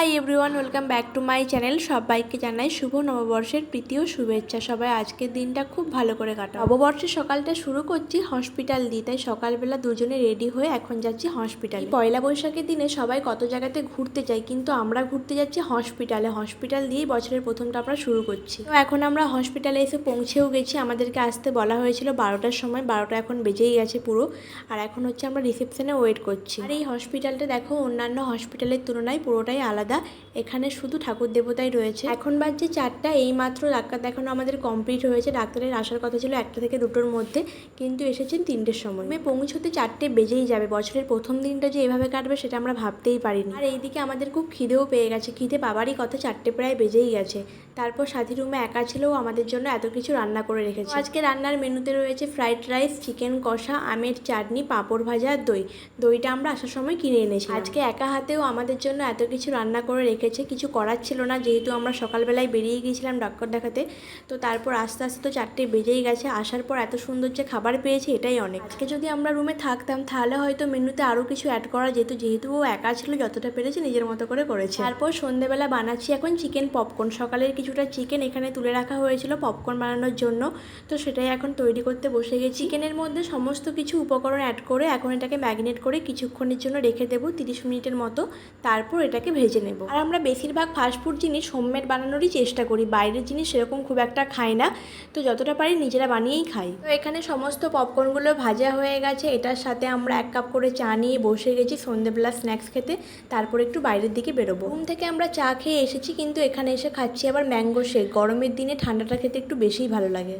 Hi everyone, welcome back to my channel. সবাইকে জানাই শুভ নববর্ষের প্রীতি ও শুভেচ্ছা। সবাই আজকের দিনটা খুব ভালো করে কাটাও। নববর্ষের সকালটা শুরু করছি হসপিটাল দিয়ে, তাই সকালবেলা দুজনে রেডি হয়ে এখন যাচ্ছি হসপিটালে। পয়লা বৈশাখের দিনে সবাই কত জায়গাতে ঘুরতে যাই, কিন্তু আমরা ঘুরতে যাচ্ছি হসপিটালে। হসপিটাল দিয়েই বছরের প্রথমটা আমরা শুরু করছি। তো এখন আমরা হসপিটালে এসে পৌঁছেও গেছি। আমাদেরকে আসতে বলা হয়েছিল 12টার সময়, 12টা এখন বেজেই গেছে পুরো। আর এখন হচ্ছে আমরা রিসেপশনে ওয়েট করছি। আর এই হসপিটালটা দেখো অন্যান্য হসপিটালের তুলনায় পুরোটাই আলাদা। এখানে শুধু ঠাকুর দেবতাই রয়েছে। এখন বাজছে 4টা, এইমাত্র ডাক্তার দেখানো আমাদের কমপ্লিট হয়েছে। ডাক্তারের আসার কথা ছিল 1টা থেকে 2টোর মধ্যে, কিন্তু এসেছেন 3টের সময়। পৌঁছতে 4টে বেজেই যাবে। বছরের প্রথম দিনটা যে এভাবে কাটবে সেটা আমরা ভাবতেই পারিনি। আর এইদিকে আমাদের খুব খিদেও পেয়ে গেছে। খিদে পাবারই কথা, 4টে প্রায় বেজেই গেছে। তারপর সাথী রুমে একা ছিল, আমাদের জন্য এত কিছু রান্না করে রেখেছে। আজকে রান্নার মেনুতে রয়েছে ফ্রাইড রাইস, চিকেন কষা, আমের চাটনি, পাঁপড় ভাজা আর দই। দইটা আমরা আসার সময় কিনে এনেছি। আজকে একা হাতেও আমাদের জন্য এত কিছু রান্না করে রেখেছে। কিছু করার ছিল না, যেহেতু আমরা সকালবেলায় বেরিয়ে গিয়েছিলাম ডাক্তার দেখাতে। তো তারপর আস্তে আস্তে তো 4টে বেজেই গেছে। আসার পর এত সুন্দর যে খাবার পেয়েছি, এটাই অনেক। আজকে যদি আমরা রুমে থাকতাম তাহলে হয়তো মেনুতে আরও কিছু অ্যাড করা যেত, যেহেতু ও একা ছিল, যতটা পেরেছে নিজের মতো করে করেছে। তারপর সন্ধ্যেবেলা বানাচ্ছি এখন চিকেন পপকর্ন। সকালের কিছুটা চিকেন এখানে তুলে রাখা হয়েছিল পপকর্ন বানানোর জন্য, তো সেটাই এখন তৈরি করতে বসে গেছি। চিকেনের মধ্যে সমস্ত কিছু উপকরণ অ্যাড করে এখন এটাকে ম্যারিনেট করে কিছুক্ষণের জন্য রেখে দেবো, 30 মিনিটের মতো। তারপর এটাকে ভেজে নেব। আর আমরা বেশিরভাগ ফাস্টফুড জিনিস হোমমেড বানানোরই চেষ্টা করি, বাইরের জিনিস সেরকম খুব একটা খাই না। তো যতটা পারি নিজেরা বানিয়েই খাই। তো এখানে সমস্ত পপকর্নগুলো ভাজা হয়ে গেছে। এটার সাথে আমরা 1 কাপ করে চা নিয়ে বসে গেছি সন্ধ্যেবেলা স্ন্যাক্স খেতে। তারপর একটু বাইরের দিকে বেরোবো। রুম থেকে আমরা চা খেয়ে এসেছি, কিন্তু এখানে এসে খাচ্ছি আবার ম্যাঙ্গো শেক। গরমের দিনে ঠান্ডাটা খেতে একটু বেশিই ভালো লাগে।